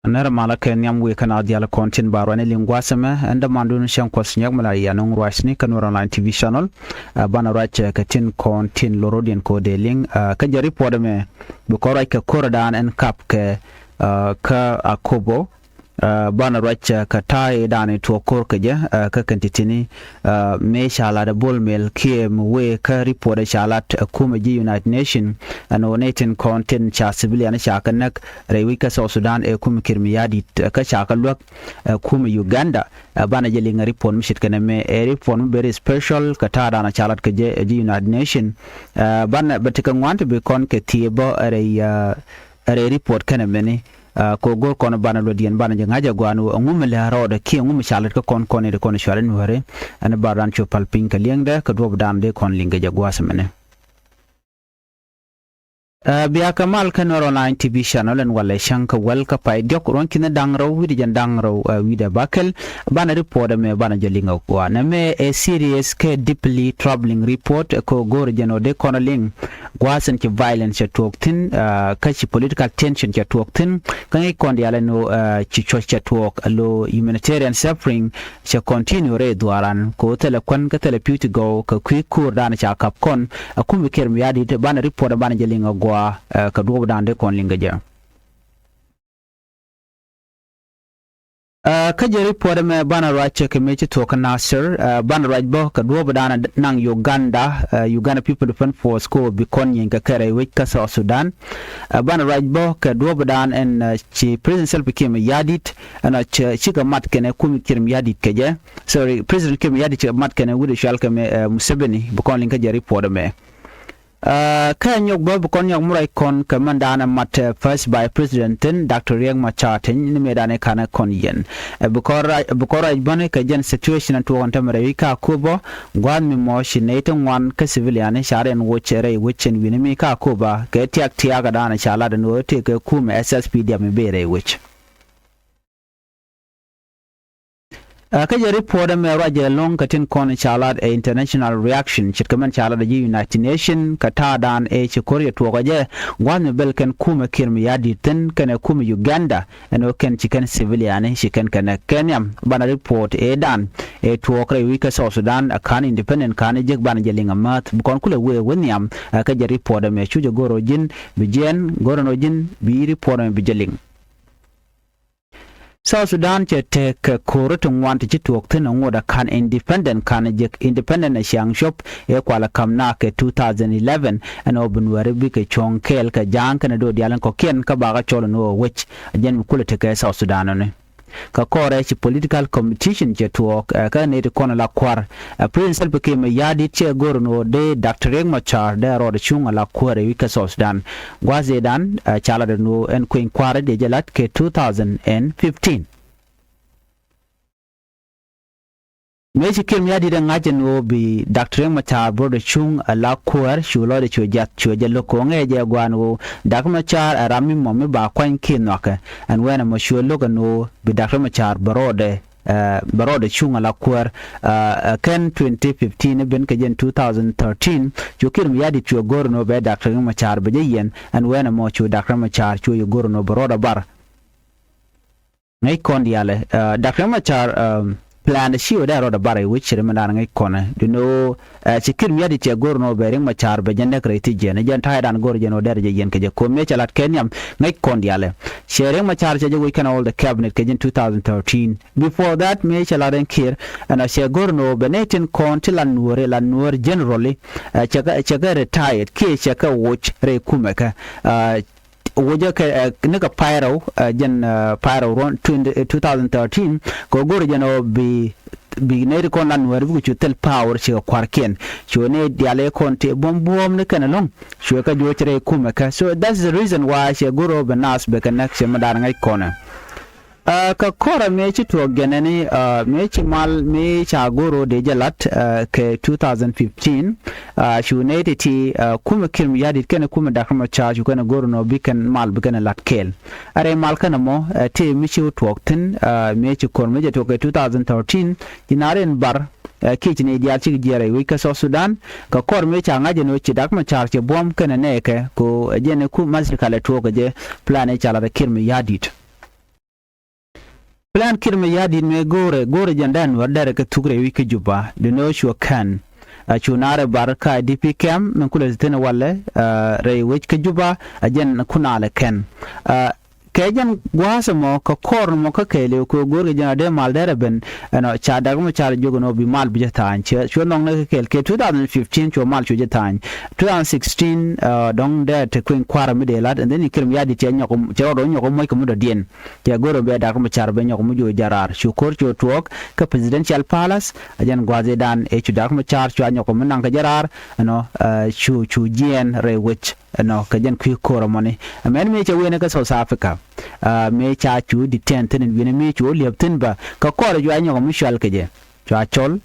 Nara malaka nyam we kana diala content barwane lingwasame anda mandun shan kwasnyak mala ya nong rasni kanura online tv channel bana racha ka tin content lorodian ko de ling ka jari podame bukora ka koradan en kap ka akobo bana racha ka tai dani to kor ka ja ka kantitini me shala da bolmel kiem we ka report shalat kuma ji United Nation ano netin content cha civilian shaka nak rewi ka South Sudan kuma kirmiyadi ka shaka lok kuma Uganda bana jelinga report mishit kana me report very special ka ta dana shalat ka ji United Nation bana batika want be kon ke tiebo are report kana meni ko gor kono bana lodian bana ngaja gwanu ngum le haroda ki ngum shalat ka kon de kon shalen Nuer ana baran cho palpin ka liengda ka dob dan de kon linga jagwasa mene biya kamal kanor online tv channel en wala shanka welka pay diok ron kina dangraw widi jan dangraw wida bakel bana report me bana jalinga ko na me a serious ke deeply troubling report ko gor jano de konaling gwasan ki violence talktin kachi political tension ki talktin kan kon diala no chi chocha talk lo humanitarian suffering cha continue re duaran ko tele kon ka tele go ka kur dana cha kap kon akum ker mi yadi bana report bana jalinga ka duob dande kon lingaja ka jeri pore me bana rache ke mechi to ka nasir bana rajbo ka duob dana nang Uganda People Defense Force ko bi kon yin ka kare we ka South Sudan bana rajbo ka duob dan en chi president self kim yadit ana chi ka mat kene kum kirm yadit keje sorry president kim yadit mat kene wude shal ka me Museveni bi kon linga jeri pore me kan yok bob kon yok murai kon kamandana mat first by president Dr. Liäŋ ni medane kana kon yen bukora ibane ka gen situation to on tamare ka kubo gwan mi mo shineten wan ka civilian sharen wochere wichen winimi ka kuba ka tiak ga dana shala da no te ka kuma SSP dia me bere wich ka jari poda me raje long katin kon chalad a international reaction chitkaman chalad ji United Nation kata dan chikoria tuogaje gwan belken kuma kirmi yadi ten kana kuma Uganda eno ken chicken civilian chicken kana Kenya bana report dan tuokre wika South Sudan kan independent kan jek bana jelinga mat bukon kule we wenyam ka jari poda me chujo goro jin bijen goro no jin bi report me bijeling South Sudan che tek korotun want che tuokten ngoda kan independent kan jek independent shang shop kwala kamna ke 2011 an obunware bi ke chonkel ka jankan do dialan ko ken ka baga cholo no wech jen kula tek South Sudan ne ka kore chi political competition che tuok ka ne kono la kwar principal became yadi che gorno de Dr. Liäŋ de ro de chunga la kware wika South Sudan gwaze dan chala de no en queen kware de jalat ke 2015 Mechi kim yadi da ngajen no bi Dr. Liäŋ bro de chung la kwar shulo de choja loko ngeje gwanu Dr. Machar rami momme ba kwan kinwaka and when mo shulo no bi Dr. Liäŋ barode chunga la kwar ken 2015 ben ke jen 2013 chukir mi yadi chu gorno be Dr. Liäŋ be yen and when mo chu Dr. Liäŋ chu gorno baroda bar ngai kondiale Dr. Liäŋ plan shiwo da roda bare which remanda ngai kona you know chikir mi yadi che gorno be Liäŋ be jende kreti jene jan taydan gor jeno der je yen ke je ko me chalat kenyam ngai kondiale Liäŋ che we can all the cabinet ke jen 2013 before that me chalaren kir and she gorno benetin konti la Nuer generally chaka retired ke chaka watch re kumeka woja ka nika pyro jen pyro ron 2013 ko gor jeno bi ne ko nan wer bu chutel power che kwarken chone diale konte bombom ne kana long chwe ka jochre kuma ka so that's the reason why she goro benas be connection madar ngai kona ka kora mechi to genene mechi mal me cha goro de jalat ke 2015 shuneti ti kuma kirm yadi kana kuma Dr. Liäŋ kana goro no bikan mal bikan latkel are mal kana mo te mechi to tin mechi kor meje to ke 2013 inaren bar kitchen ideal chi jere we ka South Sudan ka kor me cha ngaje no chi Dr. Liäŋ che bom kana ne ke ko jene ku masri kala to ke je plan e cha la kirm yadit plan kirma yadi me gore jandan wadare ka tugre wiki juba de no sure can chunare barka DP cam men kula tena walle re wich ka juba ajen kunale ken kajan gwasa mo ka kor mo ka kele ko gorge jana de mal dere ben no cha dago mo cha jogo no bi mal bi jatan che cho long na kel ke 2015 cho mal cho jatan 2016 dong de te queen kwara mi de lad and then ikirim yadi che nyoko che ro nyoko mo ko mo do dien che goro be dago mo cha be nyoko mo jo jarar shukor cho tuok ka presidential palace ajan gwaze dan e chu dago mo cha cho nyoko mo nang ka jarar no chu jien re wich no kajan ku koro moni men me che wena ka South Africa me cha chu detain tin wena me chu liaptin ba ka koro ju anyo mo shal keje cha chol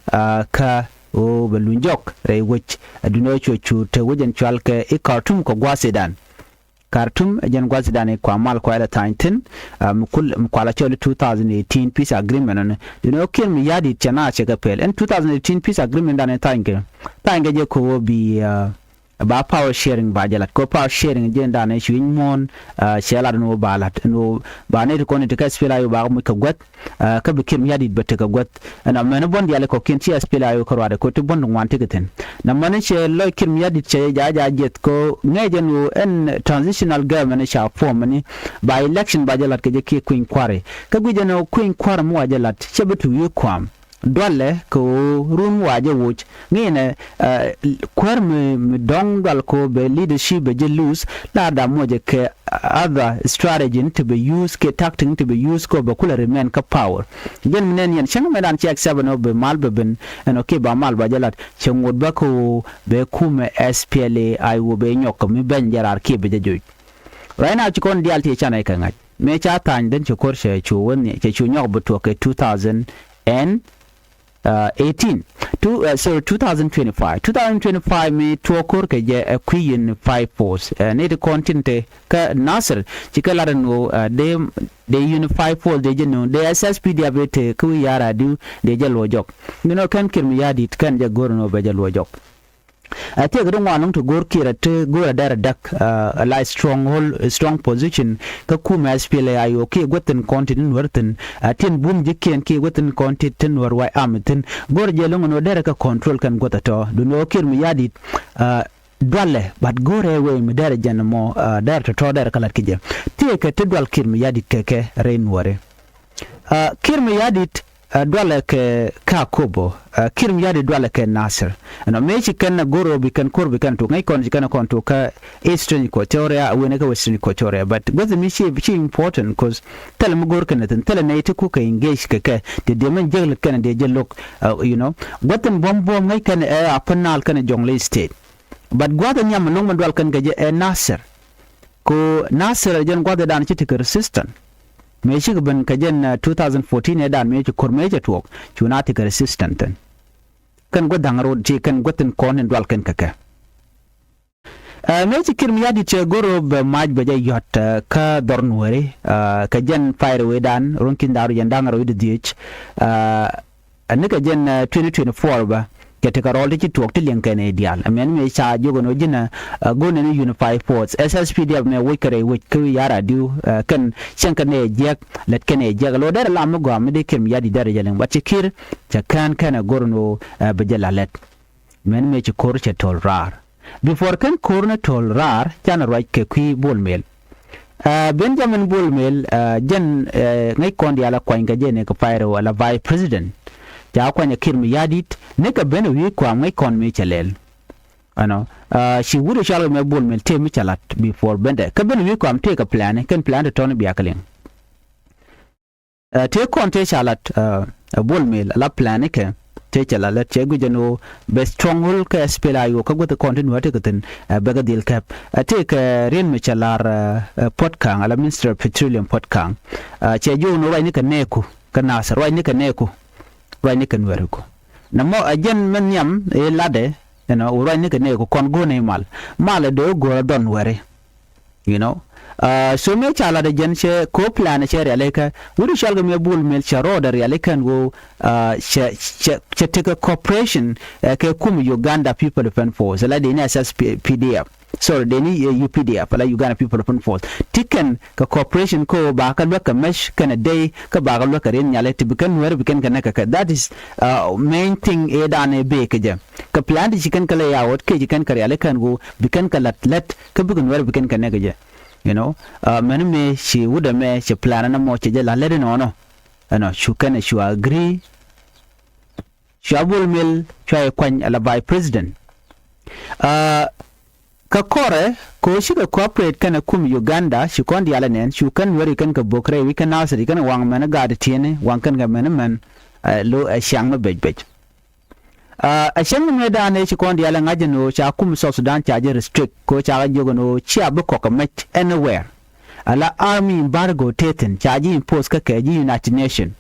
ka o belunjok re wich aduno chu te wujen chal ke e Khartoum ko gwasidan Khartoum ajan gwasidan e kwa mal ko ala taintin mukul mkwala chol 2018 peace agreement ne dino kin mi yadi chana che ka pel en 2018 peace agreement dan tainge je ko bi ba power sharing ba jalat ko power sharing jenda ne shwin mon shela no balat no ba ne ko ne ka spela yo ba mu ka gwat ka bikim yadi bete ka gwat na men bon yale ko kin ti spela yo ko wade ko to bon wante geten na man che lo kim yadi che ja jet ko ngeje no en transitional government sha form ni ba election ba jalat ke je ki queen kware ka guje no queen kware mu jalat che betu yi kwam dole ko rum waje wuch ngine kwarme dong dal ko be leadership be lose la da moje ke other strategy to be used ke tactic to be used ko be kula remain ka power gen minen yen chang medan check 7 be mal be ben en okay ba mal ba jalat chengod ba ko be kume SPLA ai wo be nyok mi ben jarar ke be joy right now chikon dialti chana ka me cha tan den chokor she chu won ke chu nyok bu to ke 2025 me to kor ke je a queen 5 force ne de continte ka nasir chikala no de unify force de no de SSP diabete ku yara du de je lojok no kan kirmi yadi kan je gorno be je lojok ate gudun wanung to gor kira te gora dara dak a light strong position ka kuma SPLA ayo ke goten continent warten atin bum jikken ke goten continent war wai amatin gor je longo no dara ka control kan gota to do no kir mi yadi dole but gore we mi dara janmo dara to dara kala kije te ke te dol kir mi yadi ke rain ware kir mi yadi dole ke akobo kirim yadi dole ke nasir no mechi kan goro bi kan korbi kan to ngai kon kan kon to ka eastern equatoria wena ka western equatoria but what the mishi be important because tell mu gor kan tell na ite ku ka engage ka de man jegle kan de jelok goten bombo ngai kan a panal kan jongle state but gwada nyam long man dol kan ga nasir ko nasir jen gwada dan chiti resistant me shi ban kajen 2014 ya dan me ci kormeje to chunati ka resistant kan godan road je kan gotin konen dwal kan kaka me ci kirmi yadi ce goro be maj be jay yot ka dornwere kajen fire we dan ronkin daru yandanga ro dich anika jen 2024 ba kete karol ci tok ti len kan ideal amen me cha jogo no jina gone ni unify force SSPD me wikere wik ku yara du kan shanka ne jek let kan ne jek lo der lam go am de kim yadi der jalen wati kir ta kan gorno be jalalet men me ci kor ce tol rar before kan korna tol rar jana right ke ku bolmel Benjamin bolmel jen ngai kondi ala kwanga jene ko fire wala vice president ja kwanya kirmi yadit ne ka beno wi kwa ngai kon me chalel she would shall me bol mel te mi chalat before bende ka beno wi kwa am take a plan kan plan to ton bi akalen te kon te chalat bol mel la plan ke te chalat che gujeno be stronghold ka spela yo ka gote continue te katen bega deal cap te ka ren mi chalar potkang ala minister petroleum potkang che jo no wai ni ka neku kana sar wai ni ka neku wai ni kan werko namo ajen men yam e lade wai ni kan ne ko kon go ne mal do go don were So me chala de jen she ko plan she realeka wuri shalga me bul mel charo da realeka go she take a corporation ke kum Uganda People Defense Force la de ni assess PDF sorry de ni UPDF la Uganda People Defense Force tiken ka corporation ko ba ka lo ka mesh kana day ka ba ka lo ka ren nyale tibikan wer bikan kana ka that is main thing e da ne be ke je ka plan di chicken kala ya wot ke chicken kare ale kan go bikan ka let ka bikan wer bikan kana ke je you know men me she would me she plan na mo che je la le no ano shu kana shu agree shabul mil chai kwan ala by president ka kore ko shi ka corporate kana kum Uganda shi kon di ala nen shu kan wari kan ka bokre wi kan nasir kan wang man ga de tiene wang kan ga man lo a shang ma bej a shang me da ne shi kon di ala ngaje no cha kum so Sudan cha je restrict ko cha ga jogo no chi abu ko ka met anywhere ala army embargo teten cha ji impose ka ke ji United Nation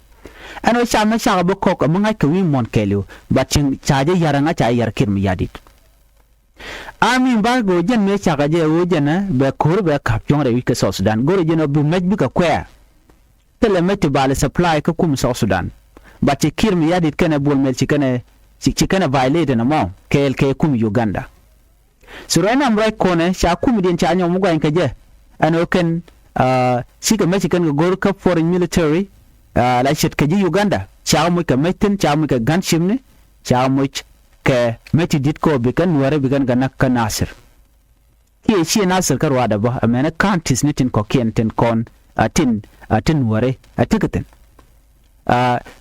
ano cha ma cha abu ko ka mun ka wi mon kelo bacin cha je yaranga cha yar kirmi yadit army embargo jen me chaka je wo jena be kur be kap jong re wike South Sudan gore jeno bu mej bi ka kwa tele meti bale supply ka kum South Sudan ba ci kirmi yadit kana bol mel ci kana violate na mo ke kum Uganda so rena mray kone sha kum din cha nyom gwa ka je ano ken ci ka meti kan gor ka foreign military la shit ka ji Uganda cha mu ka metin cha mu ka ganshim ne cha mu ke meti dit ko bikan ware bikan ganak ka nasir ki shi nasir karwa da ba amena kantis nitin ko ten kon atin ware atikaten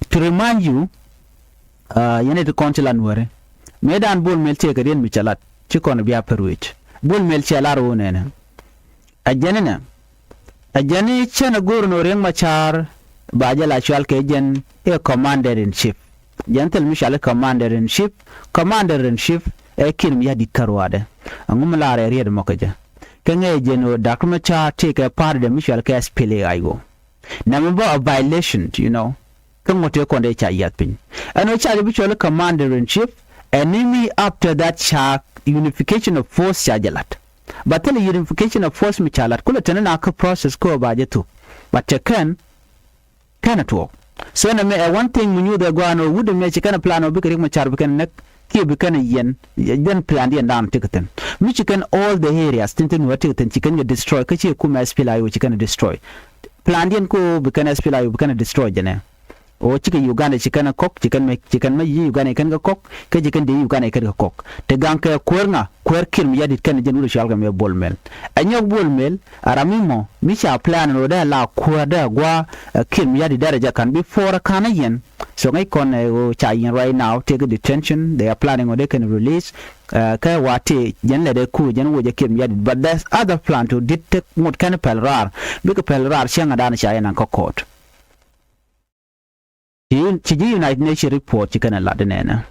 to remind you yene de kontilan ware medan bol mel te gaden mi chalat ci kon biya perwich bol mel chalar wonena ajani chena gurno reng machar ba jala chwal ke jen e commander in chief gentle mishale commander in chief e kin mi yadi karwade angum laare ried mokaja kenge jeno dakmacha take a part de mishale ke spele aigo number of violation you know kangote konde cha yatpin ano cha mishale commander in chief enemy after that cha unification of force cha jalat but the unification of force mi chalat kula tanana ka process ko baje to but can cannot work. So na me one thing we knew the guano would me chikana plan of bikari machar bikan nek ki bikan yen plan di andam tikaten mi chicken all the areas tintin wa tikaten chicken destroy kachi kuma spila yo chicken destroy plan di ko bikan spila yo bikan destroy jene o chicken Uganda chicken kok chicken me Uganda kan ga kok ka chicken de Uganda kan ga kok te ganka kwer kim yadit kan jenu shalga me bolmel anyok bolmel aramimo mi cha plan no da la kwada gwa kim yadi daraja kan before kana yen so ngai kon o cha yin right now take a detention they are planning or they can release ka wate jen le de ku jen wo je kim yadi but there's other plan to detect mod kan pelrar big pelrar shanga dan cha yan ko court ci United Nations report ci kana ladenena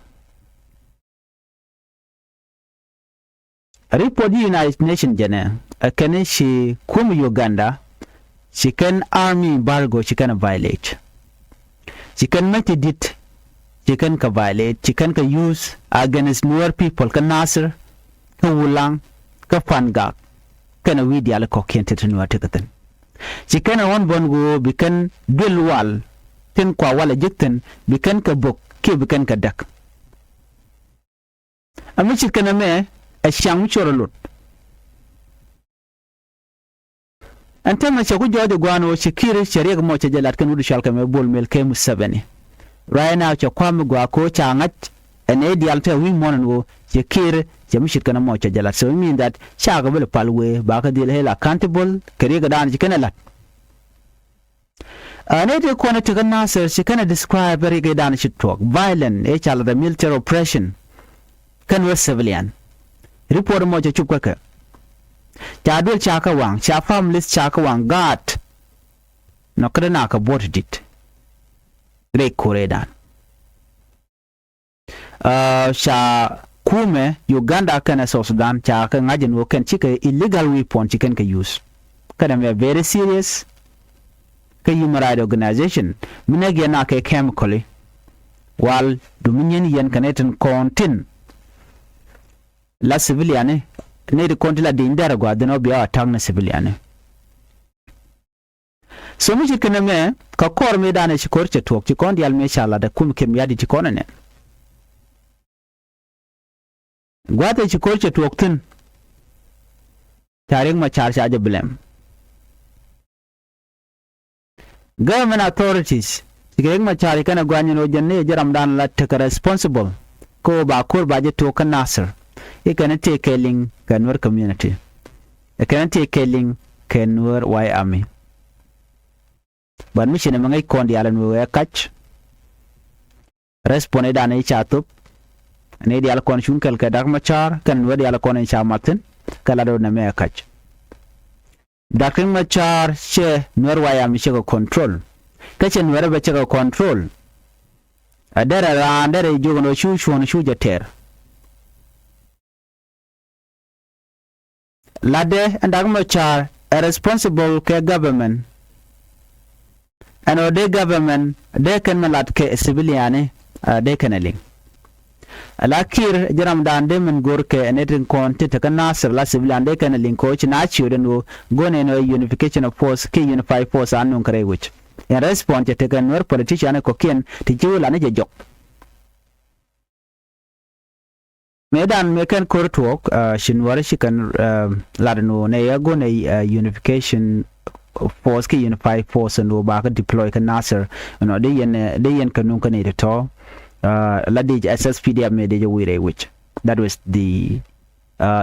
report United Nations jene akane shi kum Uganda ci kan army embargo ci kana violate ci kan mati dit ci kan ka violate ci kan ka use against Nuer people ka nasir ka wulang ka fanga kana widi ala ko kente tanu atakaten ci kana won bongo bikan bilwal ten kwa wala jikten bikan ka bok ke bikan ka dak amichit kana me a shang chorolot antama cha ku jode gwano shikiri shari'a mo cha jalat kan wudu shalka me bol mel ke musabani right now cha kwam gwa ko cha ngat ene dial ta wi monan go shikiri cha mishit kana mo cha jalat so mean that cha ga bel palwe ba ka dil hela accountable kare ga dan kana lat Another corner to Nasir, she can describe very good and she talk. Violent, the military oppression. Can we civilian? Report a moja chukaka. Jadul chaka wang, cha families chaka wang, got. No kadanaka bought it. Great Koredan. Sha kume, Uganda can South Sudan, chaka ngajin wo can chika illegal weapon chicken can use. Can be very serious. Ka human rights organization minage na ke chemically wal dominion yen kaneten kontin la civilian ne de kontila de indara gwa de no biya tang na civilian so mi kana me ka kor me dane shi korche tok ci kon dial me shala da kum kem yadi ci konane gwate ci korche tok tin taring ma char sha blame government authorities sigeng ma char kana gwanyo no jenne jaram dan la take responsible ko ba kor ba je to kan nasir ikana take link kanwar community ikana take link kanwar why army ban mi shine mangai kondi ala no ya catch responde da ne chatup ne di ala kon shun kal ka dak machar kan wadi ala kon cha matin kala do na me catch dakin machar she Nuer waya mi shego control kace Nuer ba shego control adara ran dare jogo no shu shu jater lade andak machar a responsible ke government and the government they can malat ke civilian they can link alakir jaram dan de men gorke enetin konti ta nasir la civilian they can link ko na chiuden go gone no unification of force ke unify force anun kare which in response to kan Nuer politician ko ken ti jiwla ne jok medan meken kortok shinwar shikan ladno ne yago ne unification force ki unify force and ba ka deploy ka nasir no de yen kanun ka ne to la de SSPD me de wire which that was the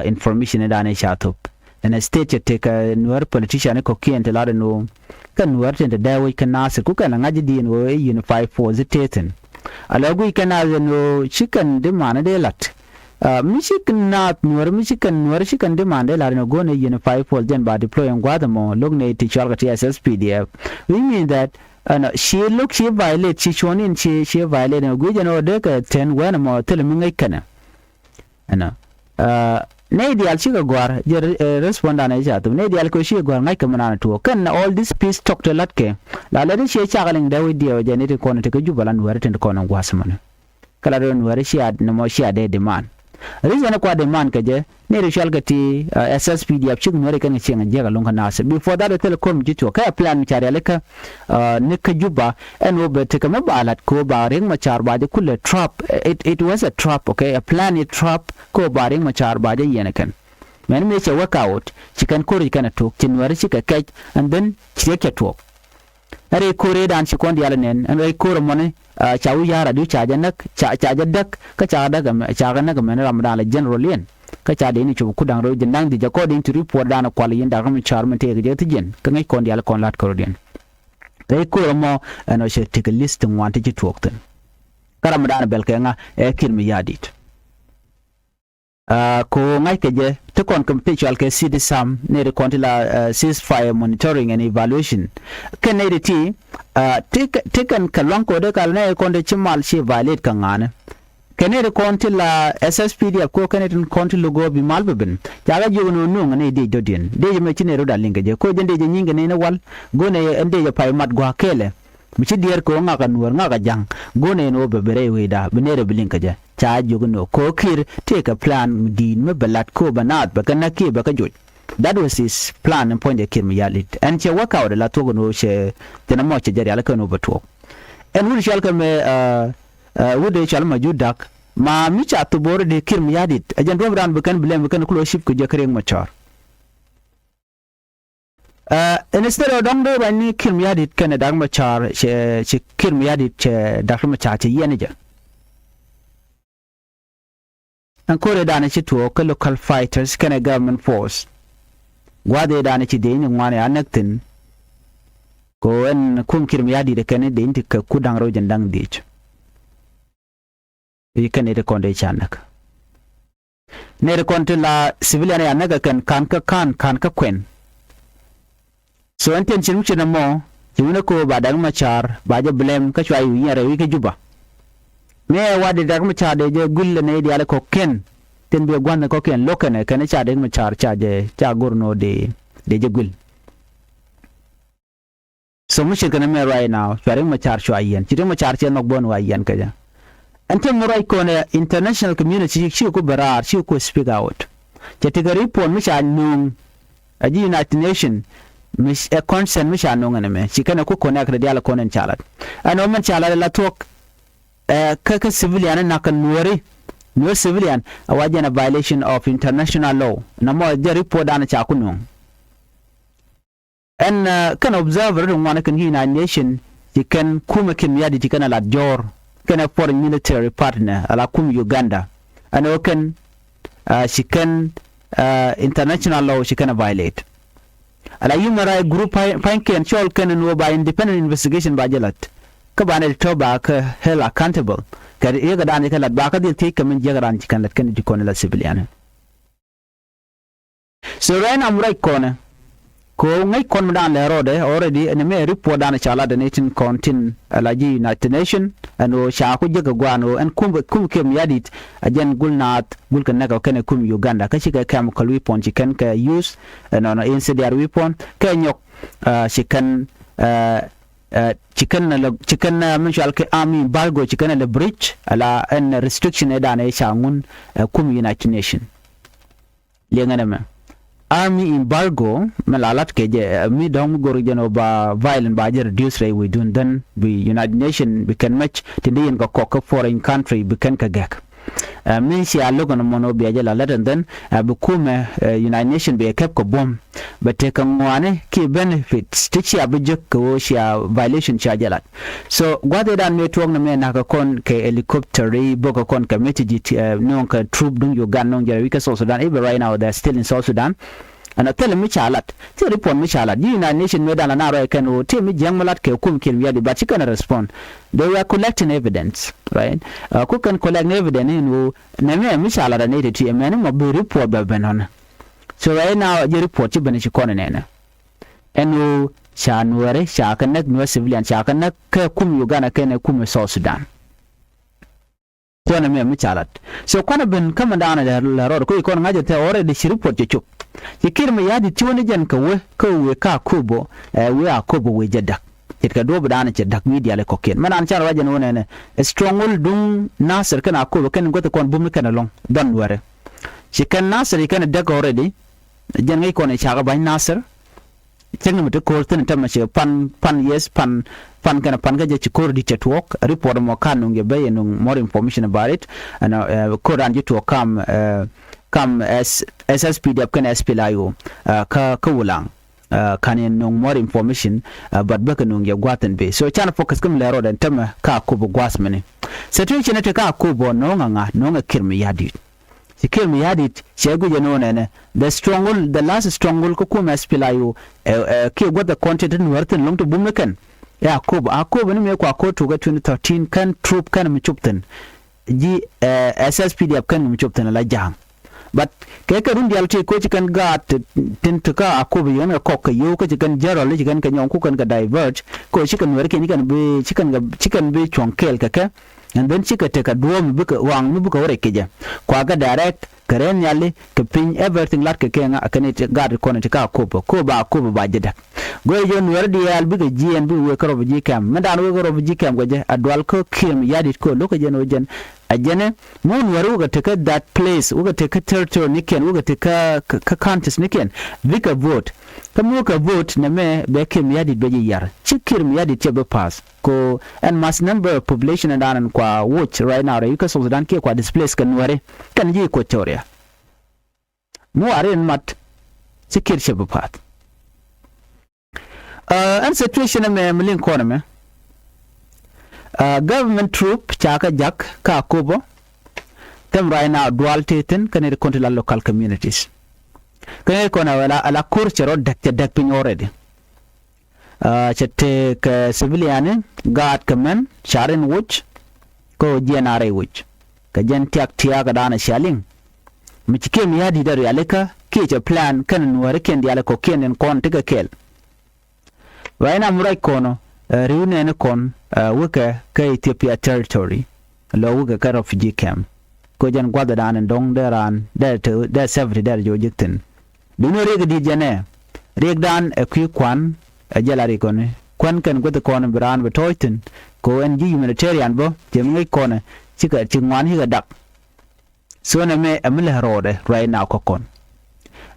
information that I shot up and a state take a Nuer politician ko kien te ladno kan Nuer te da we kan nasir ku kan ngaji di no unify force teten alagu kan no chicken de man de lat Michigan not Nuer Michigan Nuer chicken demand la no go ne unify force then by deploying Guadamo logne to chalga SSPDF we mean that she violate she shown in she violate no go no de ka 10 when mo tell me ngai kana ana ne di al chiga gwar respond ana ja to ne di al ko shi gwar ngai kamana to kan all this peace talk to latke la le shi chagaling da we dio ja ne te kono te ka jubalan Nuer te kono gwasmana kala do Nuer shi ad no mo shi ade demand reason kwa demand kaje ne rishal gati SSPD apchig Nuer kan chenga jega longa nasir before that telecom jito kaya plan chari aleka ne kajuba and obe take me balat ko baring machar baje kulle trap it was a trap okay a plan a trap ko baring machar baje yenekan men me che work out chikan kori kana tok Nuer chika kaj and then chike tok are kore dan chikondi alanen and ai kore mone chawu yara du chaja nak chaja dak ka chaga nak men ramadan la general yen ka cha de ni chu kudang ro jindang di according to report dan kwal yin da kam charman te ge te jen ka ngai kondi ala kon lat korodien ai kore mo no she take a list want to talk then ramadan bel ka nga e kirmi yadit ko ngai keje to kon competial ke city sam ne de kontila ceasefire monitoring and evaluation kan ne de ti taken kalwan ko de kal ne kon de chimal shi violate kan ana kan ne de kontila SSPD ko kan ne kontila go bi malbeben jaga jono no ne de dodien de me chine ro dalinga je ko jende je nyinga ne wal go ne ende je pay mat go kele michi dier ko nga kan Nuer nga jang go ne no bebere we da benere bilinka je cha jogono ko kir take a plan din me balat ko banat ba kana ki ba ka joj that was his plan and point the kir mi yalit and che work out la to no she tena mo che jari ala kano bato and we shall come would shall ma judak ma mi cha to bor de kir mi yadit ajan do ran ba kan blame kan kulo ship ko je karen machar instead of dong do ni kir mi yadit kan dag machar che kir mi yadit che dag machar che yene je and kore dana ci to ka local fighters kana government force gwade dana ci de ni ngwane anaktin ko en kum kirim yadi de kana de inti ka kudang ro jandang dich yi kana de konde chanak ne de konte la civilian ya naga kan ka kwen so enten chin muche na mo jiwina ko badang machar baje blame ka chwa yu yare wi ka juba me wadi dag mu chade je gulle ne di ala ko ken ten be gwan ko ken lokane kan chade mu char chaje cha gurno de je gul so mu shikana me right now fare mu char chwa yen chide mu char chen nok bon wa yen kaja ante mu right ko ne international community shi ko barar shi ko speak out je te gari pon mu cha nung aji United Nation mis a concern mi sha no ngane me chikana ku connect dia la konen chalat ano man chala la tok ka civilian na kan Nuer civilian awajana violation of international law na mo je report ana cha kunong and kan observer no wana kan hina nation chikan kuma kin yadi chikana la jor kana foreign military partner ala kum Uganda ano kan chikan international law chikana violate ala human rights group panken chol kan no by independent investigation ba jalat ka bana to ba ka held accountable kadi ega dan ka lat ba ka dil take kamen jagaran chikan lat kan di kon la civilian so right am right corner ko ngai kon dan le rode already and me report dan chala the nation contin alaji United Nation ano sha ku jaga gwano an kum kem yadit ajan gulnat gulkan naka kan kum Uganda ka shiga kam kalwi pon chikan ka use no incendiary weapon ka nyok chikan chicken mensual ke army embargo chicken le breach ala en restriction eda na shangun kum United Nation lengana me army embargo malalat ke je mi dong gorjeno ba violent ba je reduce rate we dun then we United Nation we can match tindien ko foreign country we can ka gak min si alogo no mono bi ajala ladan den bukume United Nation be kep ko bom but te kan wane ki benefits tichi abujek ko shia violation charge so gwade dan network na me na ka kon ke helicopter boko kon ka metiji non ka troop dun Uganda non jere wika South Sudan even right now they're still in South Sudan and I tell me chalat ti report me chalat United Nation me dan na ro kan o ti mi jang malat ke kum kin yadi but you can respond they were collecting evidence right ku kan collect evidence in na me chalat na ti e men mo be report ba benon so right now the report you bani chikone nena enu sha Nuer sha kan Nuer civilian sha kan ka kum Uganda kan kum South Sudan so na me chalat so kwana ben kama dana la ro ko ikon ngaje te already shi report chup yikir me yadi tiwoni jan ka we ka kubo we akobo we jadak itka do bana che dak media le koken manan char waje no ne stronghold dung nasir kana akobo kan goto kon bum kana long dan ware chikan nasir kana dak already jan ngai kon chaga ban nasir tengna mate ko tan tamma che pan yes pan kana pan ga je ko di network report mo kan nge be no more information about it and ko ran je to come as SSPDF kan SPLIO ka wulang kan no more information but baka no nge gwaten be so chana focus kum lero dan tamma ka ko bo gwasmene situation te ka ko bo no nga kirmi yadi sikir mi yadit chegu jeno nene the last stronghold ko kuma SPLIO ke gwada content in wartin long to bumeken ya akob ni me ko to ga 2013 kan troop kan mi chupten ji SSPDF kan mi chupten la jang but ke ka rundi alti ko chikan gat tintuka akob yana kokka yo ko chikan jaro le chikan kan yon ku kan ga diverge ko chikan werke ni kan be chikan be chonkel kaka and then chika take a duom buka wang buka wore keja kwa ga direct karen yali ke pin everything lat ke kenga akane gad kono tika ko ba jeda go je Nuer di yal buka gn bu we karo bi kam mandan we karo bi kam goje adwal ko kim yadit ko loko je no jen ajene mon waru ga take that place uga take territory niken uga take ka contest niken vika vote kamu ka vote na me be kim yadit be yar chikir mi yadit be pass ko and mass number of population and kwa watch right now you can so dan ke kwa displace kan Nuer kan ji ko teoria mu are mat chikir che be pat and situation me mlin kono me government troop chaka jak ka kobo them right now dual teten kan e control local communities kan e kona wala ala kurchero dak pin already chete ka civilian guard kaman sharin wuch ko jenare wuch ka jen tiak ga dana shaling michike mi yadi dar yaleka ke je plan kan Nuer ken diale ko ken kon tiga kel waina murai kono riune ne kon wuka ka Ethiopia territory lo wuka ka refugee camp ko jen gwada dana dong deran der 70 der jojikten duno reg di jene reg dan kwan ajalari kone kwan kan gwada kono bran betoiten ko en gi humanitarian bo jemngai kono chika chingwan higa dak so na me amle rode right now ko kon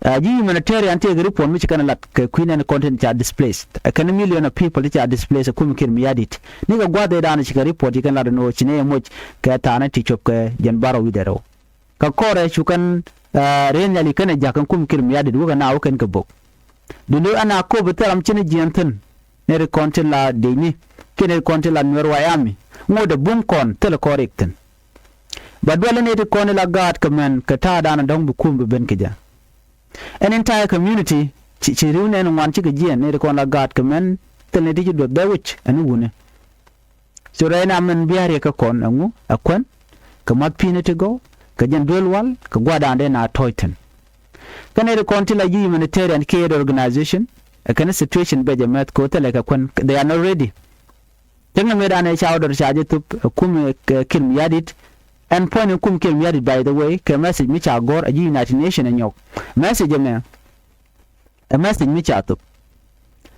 humanitarian take report which can lat queen and content are displaced a can million of people that are displaced kum kir miyadit ni ga gwade da na chika report kan lat no chine moch ka ta na ti chop ka jan baro widero ka kore chukan ren yali kan ja kan kum kir miyadit wo na kan ka bok dundu ana ko betaram chine jiantan ne re content la de ni kene content la Nuer wayami ngode bum kon tele correcten badwala ne te kon la gad kamen ka ta da na dong bu kum ben kija an entire community chirune no wan chika jien ne ko la gat kamen tel ne di do dawich anu wune so rena men biare ka kon angu akwan ka mat pine te go ka jen dolwal ka gwada ande na toiten kana re kon tila humanitarian care organization a kana situation be jamat ko tele ka kwan they are not ready tenga me dane chawdor chaje tup kum kim yadit and point kum kim yadit by the way ka message mi cha gor a United Nation en yok message me a message mi cha tup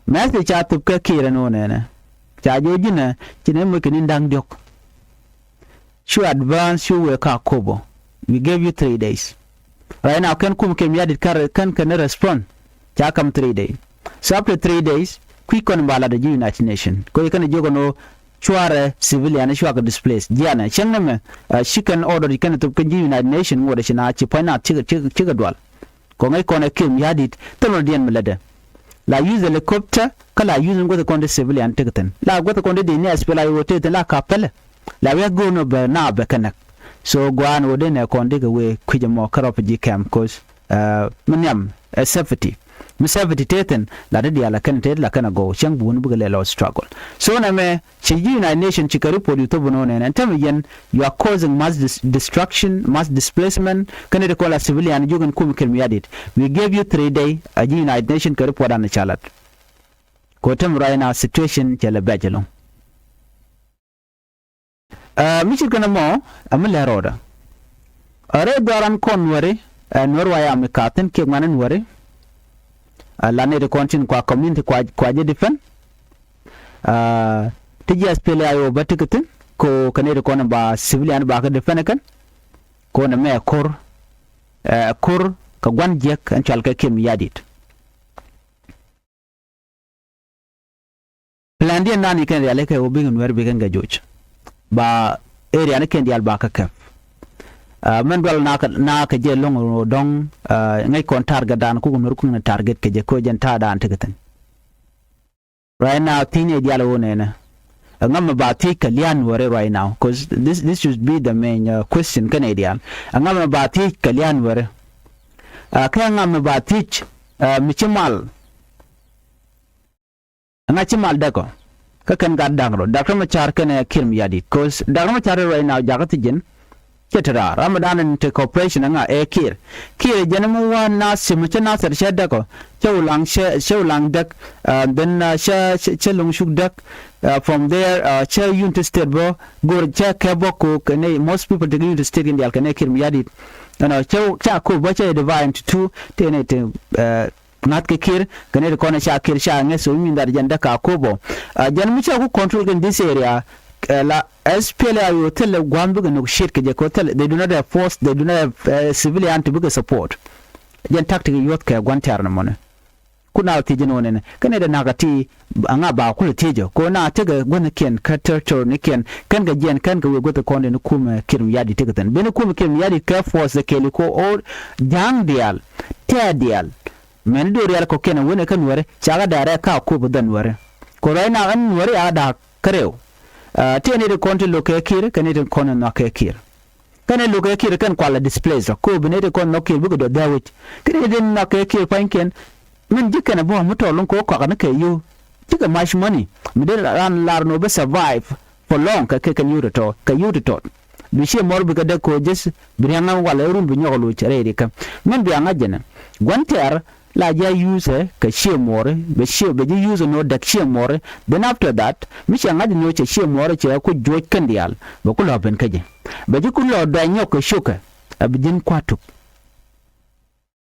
message cha tup ka kira no ne cha je jina chine mo kin dang diok should advance you we ka kobo we gave you 3 days right now kan kum kim yadit kan respond cha kam 3 days so after 3 days quick on bala the United Nation ko kan jogo no chuare civilian chuaka displaced diana chengme she can order kan to kan United Nation ngore china chi point chiga dwal ko ngai kone kim yadit tono dien melade la use helicopter kala use ngo ko the civilian tiketen la go ko de ni aspela yote la kapele la we go no be na be kanak so gwan wode ne ko de we kujamo karop ji camp cause manyam safety Musaviti teten la de ala kan tet la kana go chang bun bugale law struggle so na me chi United Nation chikari podi to bono ne and yen you are causing mass destruction mass displacement kan de ko la civilian jugan kum kem yadit we gave you 3 day a United Nation kari poda na chalat ko tam right now situation chala bajalo michi kana mo amala roda are daran kon wari Nuer ya me katen ke manan wari la ne de kontin kwa community kwa je defend tiji aspele ayo batikatin ko kane de kona ba civilian ba ka defend kan ko na me kor ka gwan jek an chal ka kim yadit plan dia nani kan ya leke obi Nuer be kan ga joj ba area ne ken dial ba ka kaf man dwal na ka je longo dong ngai kon target dan ku Nuer ku na target ke je ko jen ta dan tigatan right now tine dialo wona na ngam ba ti ka lian wore right now cause this should be the main question Canadian ngam ba ti ka lian wore ka ngam ba ti michimal ngachimal dako ka kan gadangro dakra ma char kana kirm yadi cause dakra ma char right now jagati jen ketara ramadan and cooperation nga kir janamu wa nasir nasir shadda ko chawlang dak then chelung shuk dak from there unit state bro go kebo ko kane most people to unit state in the alkane kir miyadi cha ko bacha divide into two tenete nat ke kir kane ko na kir ngeso min dar janda ka kobo janamu cha ko control in this area la SPLA will tell the Guambu no shit ke hotel they do not have force they do not have civilian to big support jen tactic yot ke gwantar na mona kuna tije no ne kana da nagati anga ba ku tije ko na tega gwana ken ka territory ne ken kan ga jen kan ga go ta konde ne kuma kirim yadi tigatan ben kuma kirim yadi ka force ke ko or jang dial te dial men do real ko ken wona kan wore chaga dare ka ko budan wore ko raina an wore ya da kareo tiene de konti loke kir kan de kono no ke kir kan loke kir kan kwala displays ko bene de kono kir bugo do dawit kan de no ke kir panken min dikana bo muto lon ko ko kan ke yu tika much money mi de ran lar no be survive for long ka ke kan yu to ka yu to bi she mor bi ka de ko just brianga wala rum bi nyogolo chere de kam min bi anga jena gwanter la ja use ka she more be ji use no dak she more then after that mi she ngadi no che she more che ko joj kan dial ba ku lo ben kaje be ji ku lo da nyoko shuka abidin kwatu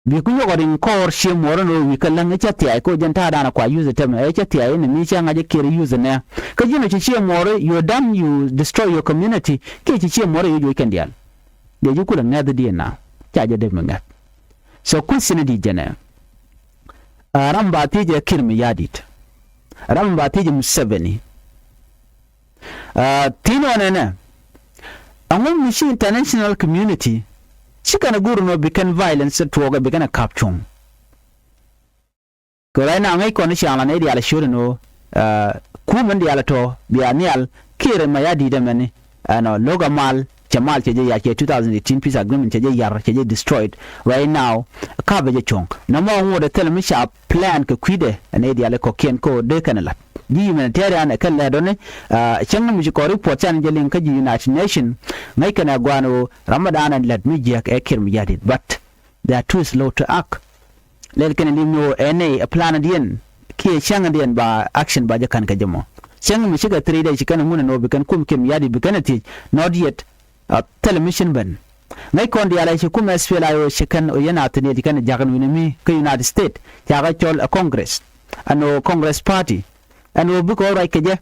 bi ku yo godin kor she more no wi kan nga chati ai ko jan ta dana kwa use tem ai chati ai ne mi she ngaje kire use ne ka ji no che she more you done you destroy your community ke che she more you joj kan dial de ji ku la ngadi di na cha je de mengat so question di jene ramba tije kirmi yadit ramba tije Museveni tino nene among mishi international community chikana guru no bikan violence to ga bikan capture ko raina ngai ko ni shala ne dia la shuru no kuman dia la to biya nial kire mayadi de meni no logamal Jamal cheje ya 2018 peace agreement cheje yar cheje destroyed right now ka beje chong na mo ngo de tell sha plan ke kwide ne dia le ko ken ko de kanala di humanitarian kan la donne chang mi ko report chan je lin ka ji United Nation ngai kana gwano Ramadan and let me je ka ekir mi yadit but they are too slow to act le kan ni no a plan adien ke chang adien ba action ba je kan ka jamo chang mi shiga 3 days kan mun no bikan kum kim yadi bikan ti not yet television ban ngai kon dia la shi kuma sfela yo shikan o yana tane dikan jagan winami ka United States jaga chol a Congress ano Congress party ano bu ko right keje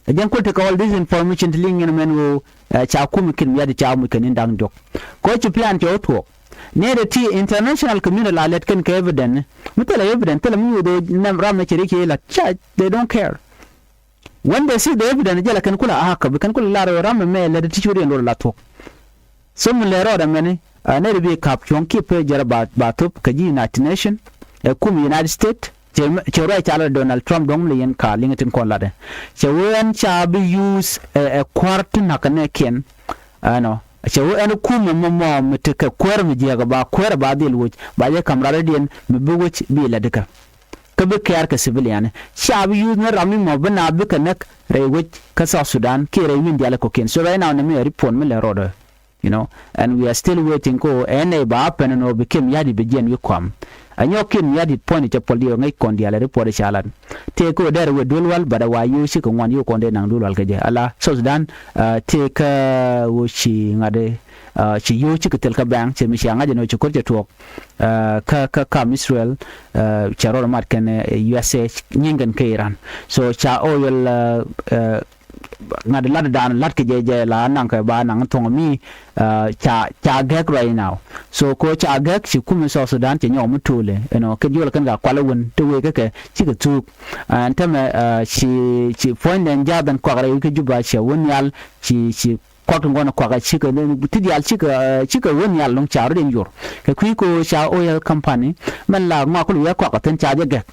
jan ko te ko all this information link en men wo cha kuma kin yadi cha mu kan ndang dok ko ci plan to to ne da ti international community la let kan ka evidence mutala evidence tala mu do nam ram na kirike la cha they don't care when they see the evidence jala kan kula haka bi kan kula la ram me la da ti churi ndo la to so mun le ro da meni ne da bi kap chon ki pe jara ba top ka ji United Nation kum United States che ro cha Donald Trump dong le yen ka lingatin kon la de che wen cha bi use a quart na kan ken no che wen kum mo mutaka kwar mi je ga ba kwar ba dil wuch ba je kamra den mi bu wuch bi la dika ka bi kayar ka civilian cha bi use na rami mo bana bi kanak re wuch ka sa Sudan ke re min dia la ko ken so right now na me report mi le ro do you know and we are still waiting ko ene ba pen no bikem yadi be jen wikwam anyo kin yadi point to polio ngai kon dia la report chalan te ko der we dulwal bada wa yu shi ko wan yu kon de nang dulwal ke je ala so Sudan te ka wo shi ngade chi yu chi tel ka bang che mi shi ngaje no chi ko je to ka Israel charor mat ken USA nyingen ke Iran so cha oil ngad lad dan lat ke je la nang ka ba nang thong mi cha gek right now so ko cha gek chi kum so Sudan che nyom tule ke jol kan ga kwala won te we ke chi ke tu an tam chi point den jaban kwa ra ke juba che won yal chi kwa ngona kwa ga chi ke ti dial chi ke won yal long cha rin yor ke ko cha oil company man la ma ko ya kwa ka ten cha je gek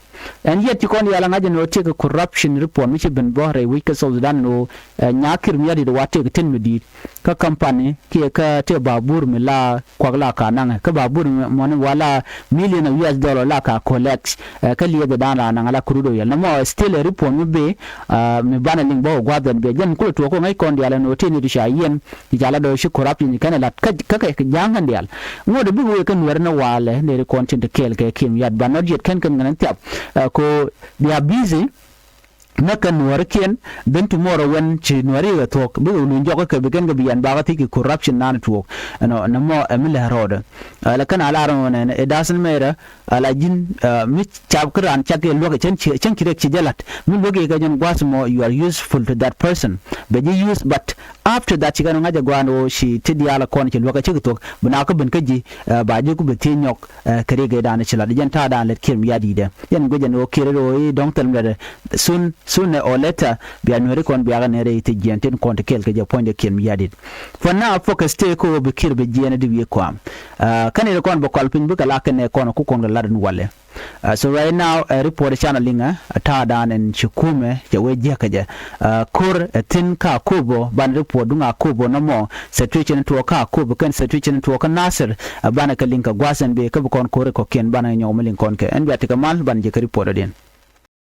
and yet you kon yala ngaje no take corruption report which ben bohre we ka so Sudan no nyakir mi yadi do wate ke ten midi ka company ke ka te babur mi la kwagla ka nan ka babur mon wala million of US dollar la ka collect ka liye da dana nan ala crudo yal no mo still a report mi be mi bana ling bo gwaden be jan ko to ko ngai kon yala no te ni di shayen di jala do shi corruption ni kana la ka jangan dial mo de bu kan wer na wale ne content kel ke kim yad banodjet kan nan tap ko they are busy nakan warken ben tomorrow when chi nwari ga talk bu nu jogo ke bigen ga biyan ba ti ki corruption nan to no na mo amila roda la kan ala ron ne it doesn't matter ala jin mi chab kran chake loga chen kirek chi jalat min loge ga jon gwasmo you are useful to that person but you use but after that chiga ngaja gwano shi tidi ala kon chi loga chi to buna ko ben kaji ba je ku be nyok kare ga dan chi la jan ta dan let kim yadi de yan go jan o kire ro don tel mede sooner or later biya Nuer kon biya ne re te jenten kon te kelke je point de kim yadit for now focus te ko be kirbe jene de wi ko am kanere kon bo kolpin bu kala kane kon ku kon la dan wale so right now report channel linga ta dan en chikume je we je ka je kur tin ka kubo ban report dunga kubo no mo situation to ka kubo kan situation to ka nasir bana ka linka gwasan be ka kon kore ko ken bana nyawmelin kon ke en biya te ka mal ban je ka report den